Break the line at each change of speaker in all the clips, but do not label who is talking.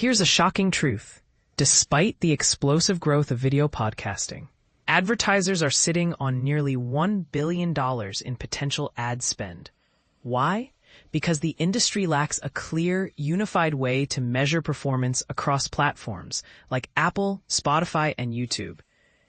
Here's a shocking truth. Despite the explosive growth of video podcasting, advertisers are sitting on nearly $1 billion in potential ad spend. Why? Because the industry lacks a clear, unified way to measure performance across platforms like Apple, Spotify, and YouTube.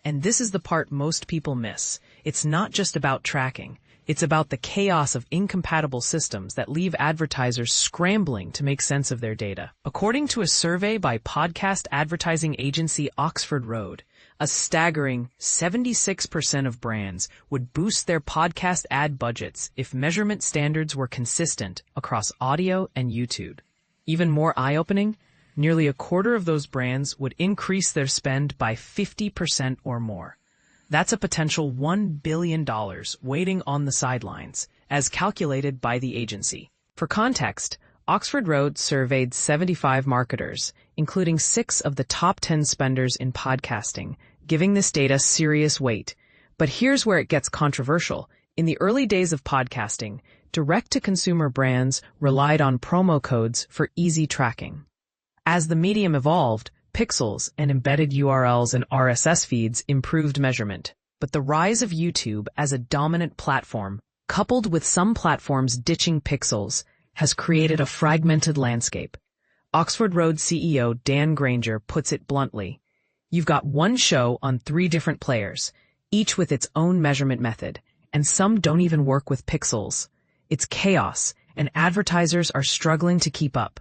And this is the part most people miss. It's not just about tracking. It's about the chaos of incompatible systems that leave advertisers scrambling to make sense of their data. According to a survey by podcast advertising agency Oxford Road, a staggering 76% of brands would boost their podcast ad budgets if measurement standards were consistent across audio and YouTube. Even more eye-opening, nearly a quarter of those brands would increase their spend by 50% or more. That's a potential $1 billion waiting on the sidelines, as calculated by the agency. For context, Oxford Road surveyed 75 marketers, including 6 of the top 10 spenders in podcasting, giving this data serious weight. But here's where it gets controversial. In the early days of podcasting, direct-to-consumer brands relied on promo codes for easy tracking. As the medium evolved, pixels and embedded URLs and RSS feeds improved measurement. But the rise of YouTube as a dominant platform, coupled with some platforms ditching pixels, has created a fragmented landscape. Oxford Road CEO Dan Granger puts it bluntly. You've got one show on 3 different players, each with its own measurement method, and some don't even work with pixels. It's chaos, and advertisers are struggling to keep up.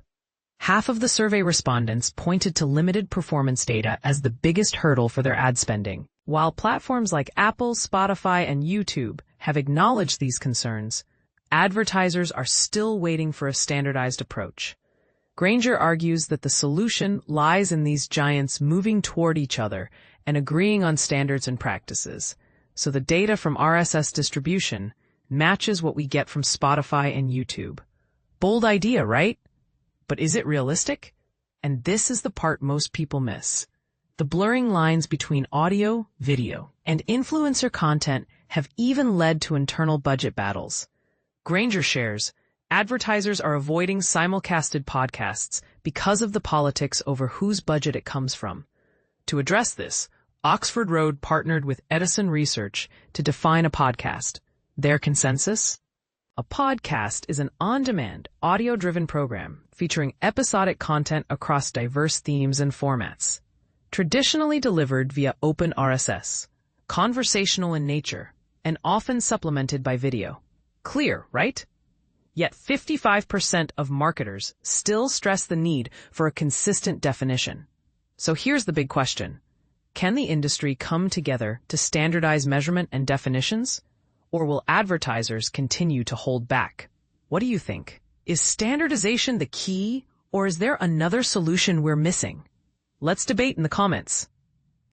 Half of the survey respondents pointed to limited performance data as the biggest hurdle for their ad spending. While platforms like Apple, Spotify, and YouTube have acknowledged these concerns, advertisers are still waiting for a standardized approach. Granger argues that the solution lies in these giants moving toward each other and agreeing on standards and practices, so the data from RSS distribution matches what we get from Spotify and YouTube. Bold idea, right? But is it realistic? And this is the part most people miss. The blurring lines between audio, video, and influencer content have even led to internal budget battles. Granger shares, advertisers are avoiding simulcasted podcasts because of the politics over whose budget it comes from. To address this, Oxford Road partnered with Edison Research to define a podcast. Their consensus? A podcast is an on-demand, audio-driven program featuring episodic content across diverse themes and formats. Traditionally delivered via open RSS, conversational in nature, and often supplemented by video. Clear, right? Yet 55% of marketers still stress the need for a consistent definition. So here's the big question. Can the industry come together to standardize measurement and definitions? Or will advertisers continue to hold back? What do you think? Is standardization the key, or is there another solution we're missing? Let's debate in the comments.